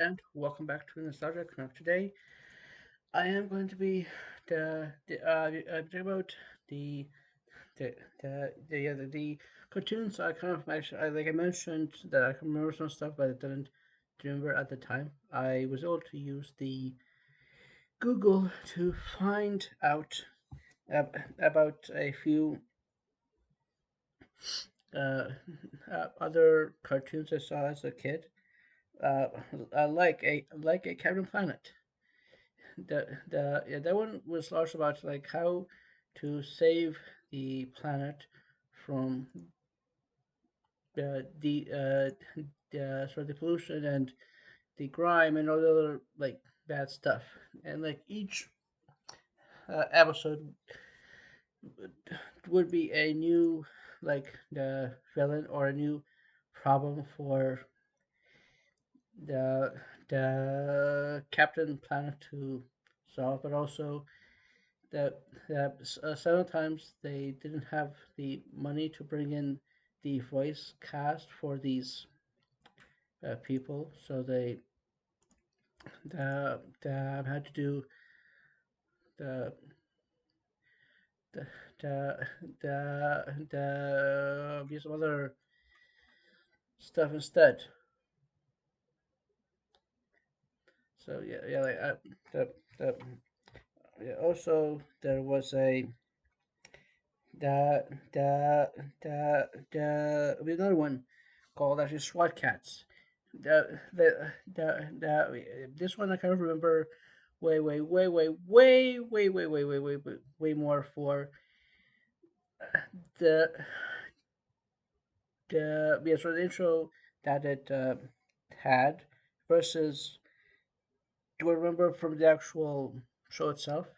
and welcome back to Nostalgia Connect. Today, I am going to be talking about the the cartoons. I kind of actually like I mentioned that I can remember some stuff, but I didn't remember at the time. I was able to use the Google to find out about a few uh, other cartoons I saw as a kid. Uh, like a Captain Planet. That one was large about like how to save the planet from the sort of the pollution and the grime and all the other like bad stuff. And like each episode would be a new like the villain or a new problem for the Captain Planet to solve, but also that several times they didn't have the money to bring in the voice cast for these people, so they had to do the the the some other stuff instead. So yeah, like the yeah, also there was a the we had another one called actually SWAT Cats. This one I kind of remember way more for the sort of intro that it had versus do I remember from the actual show itself.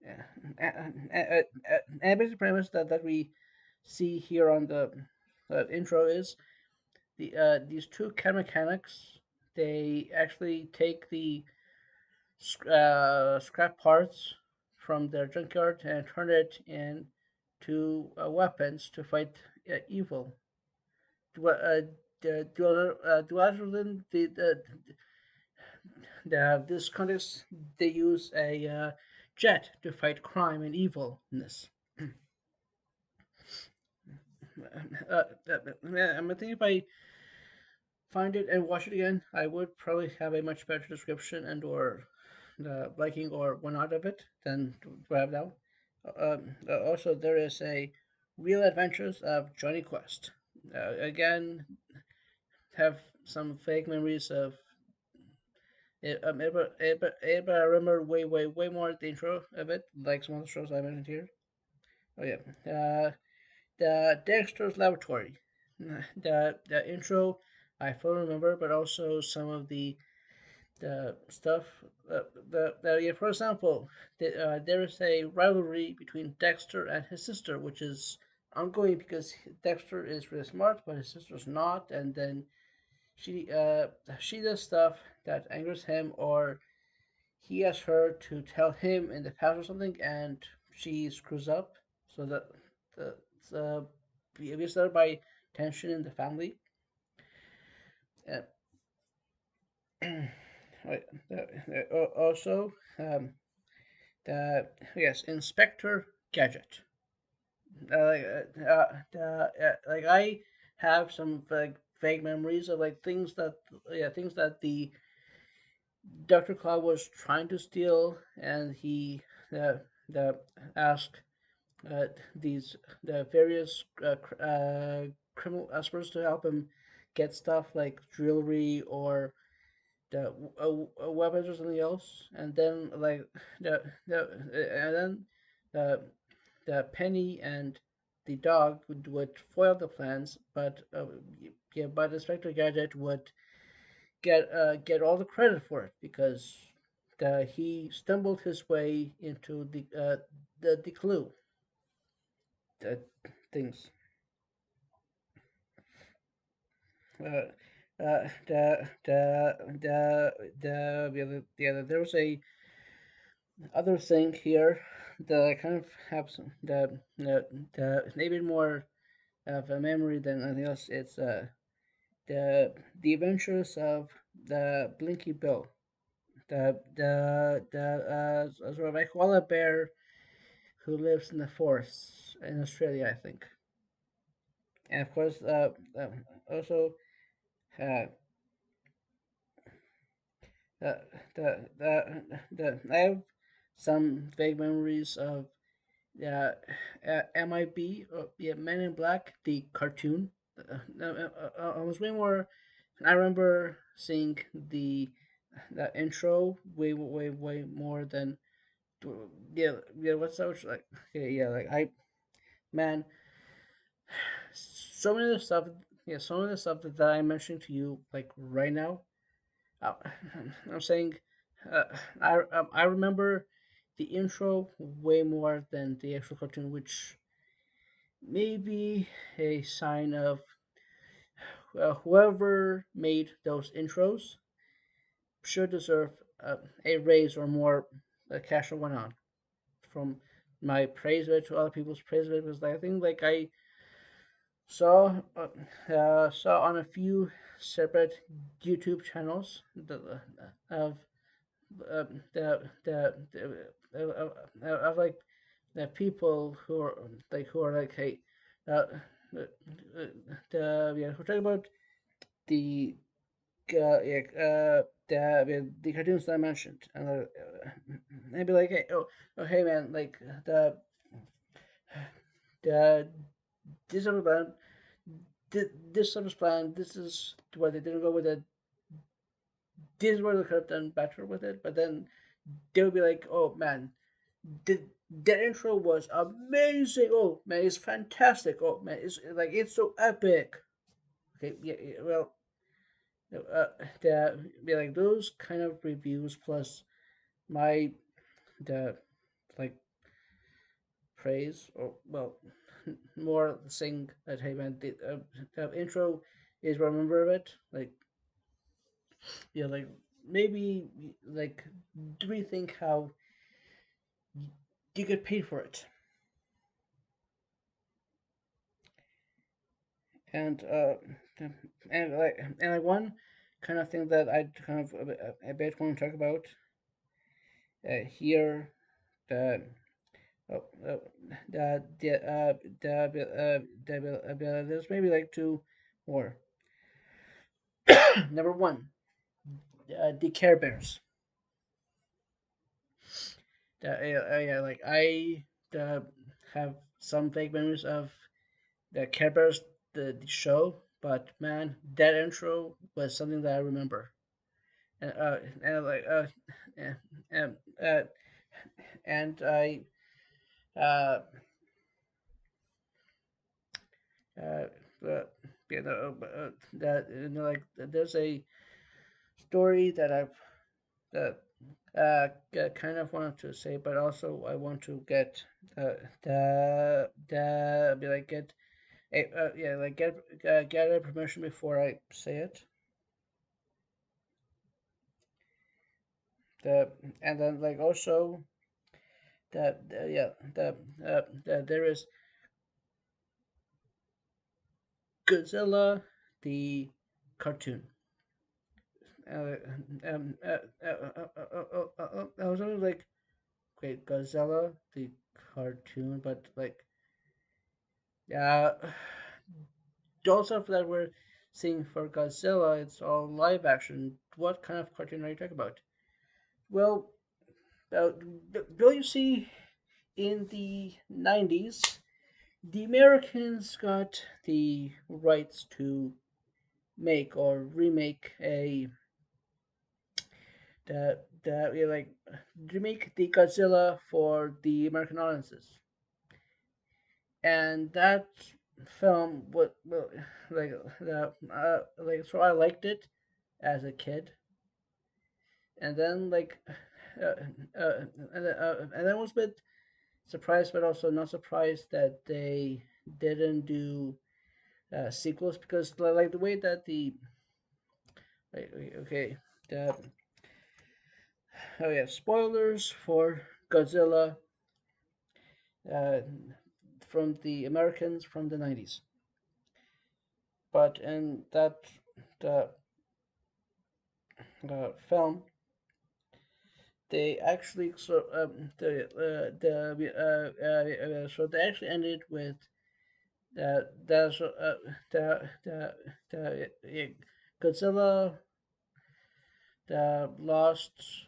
Yeah. And basic premise that we see here on the intro is these two cat mechanics. They actually take the scrap parts from their junkyard and turn it into weapons to fight evil. Do, other than this context, they use a jet to fight crime and evilness. I'm thinking if I find it and watch it again, I would probably have a much better description and or the liking or whatnot of it than do I have now. Also, there is a Real Adventures of Johnny Quest. Again, have some vague memories of it. But I remember way more the intro of it, like some of the shows I mentioned here. Oh yeah, the Dexter's Laboratory. The intro I fully remember, but also some of the stuff. Yeah, for example, there is a rivalry between Dexter and his sister, which is ongoing because Dexter is really smart, but his sister's not, and then she does stuff that angers him, or he asks her to tell him in the past or something, and she screws up, so that the the we started by tension in the family. Uh, Wait, also, the yes, Inspector Gadget. Like I have some vague memories of like things that the Dr. Claw was trying to steal, and he the asked these the various criminal experts to help him get stuff like jewelry or the weapons or something else, and then like and then the Penny and the dog would foil the plans, but Inspector Gadget would get all the credit for it because he stumbled his way into the clue the things. Uh, there was a other thing here that I kind of have some maybe more of a memory than anything else. It's the adventures of the Blinky Bill, the sort of a koala bear who lives in the forests in Australia, I think. And of course, also uh, the, I have some vague memories of MIB, yeah, Men in Black, the cartoon. I was way more. I remember seeing the intro way more than yeah. What's that? Like yeah, like I man, so many of the stuff. Yeah, some of the stuff that I mentioned to you like right now. Uh, I'm saying, uh, I remember the intro way more than the actual cartoon, which may be a sign of whoever made those intros should deserve a raise or more cash or whatnot from my praise of it to other people's praise of it, because I think like I saw on a few separate YouTube channels of of like the people who are like hey uh, yeah, we're talking about the yeah, the cartoons that I mentioned, and they'd be like, oh, hey man, like the this sort of plan, this sort of plan, this is why they didn't go with it. This is where they could have done better with it, but then they would be like, oh man, the intro was amazing. Oh man, it's fantastic. Oh man, it's so epic. Okay, yeah well, uh, yeah, like those kind of reviews plus my the like praise or well more saying that hey man the intro is what I remember of it like yeah like maybe like rethink how you get paid for it and and like one kind of thing that I kind of a bit want to talk about here the oh, there's maybe like two more. Number one, the Care Bears. Yeah, like I uh, have some vague memories of the Care Bears, the show, but man, that intro was something that I remember. And like yeah, and uh, and I uh uh, uh yeah, that like there's a story that I've that kind of wanted to say, but also I want to get the be like get a yeah like get a permission before I say it. The and then like also yeah there is Godzilla the cartoon. Uh, I was always like, wait, Godzilla the cartoon, but like, yeah, those stuff that we're seeing for Godzilla, it's all live action. What kind of cartoon are you talking about? Well, uh, don't you see, in the 90s, the Americans got the rights to make or remake yeah, like remake the Godzilla for the American audiences, and that film what like like so I liked it as a kid, and then like uh, and then I was a bit surprised, but also not surprised that they didn't do sequels because like the way that the okay the oh yeah spoilers for Godzilla uh, from the Americans from the 90s, but in that the film, they actually so they actually ended with the Godzilla lost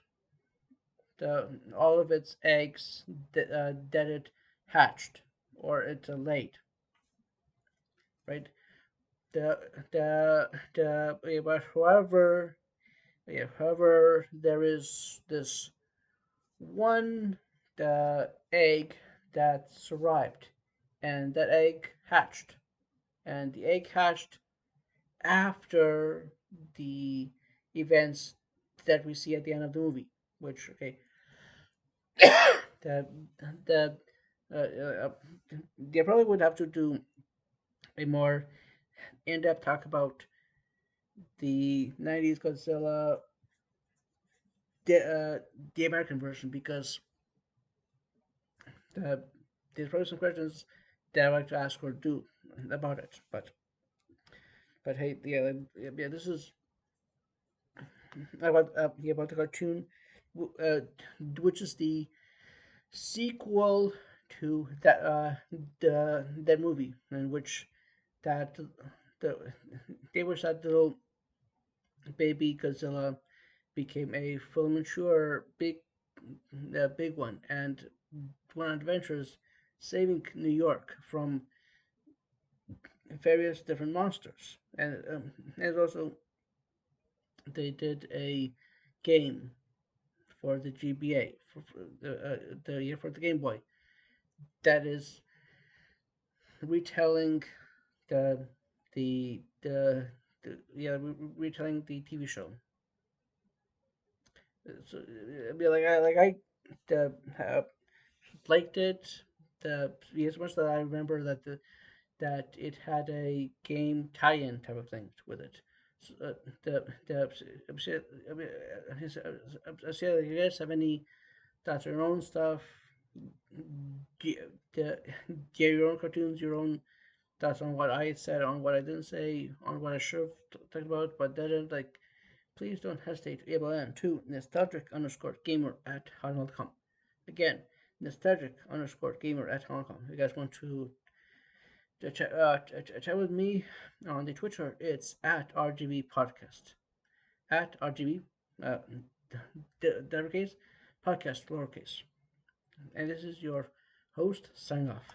all of its eggs that it hatched or it laid, right? The but however there is this one egg that survived, and that egg hatched, and the egg hatched after the events that we see at the end of the movie. Which okay, the the they probably would have to do a more in-depth talk about the '90s Godzilla, the the American version, because there's probably some questions that I'd like to ask or do about it. But hey, yeah, this is about the cartoon, uh, which is the sequel to that movie, in which that the they wish that little baby Godzilla became a full mature big one and went on adventures saving New York from various different monsters. And also they did a game for the GBA for the Game Boy that is retelling the retelling the TV show. So I liked it. As much that I remember that it had a game tie-in type of thing with it. So, you guys have any thoughts on your own stuff? The, your own cartoons, your own thoughts on what I said, on what I didn't say, on what I should have talked about but didn't. Like, please don't hesitate to email in to nostalgic_gamer at hotmail.com. Again, nostalgic_gamer at hotmail.com. If you guys want to chat with me on the Twitter, it's at RGB Podcast. At RGB, uh, uppercase, podcast, lowercase. And this is your host signing off.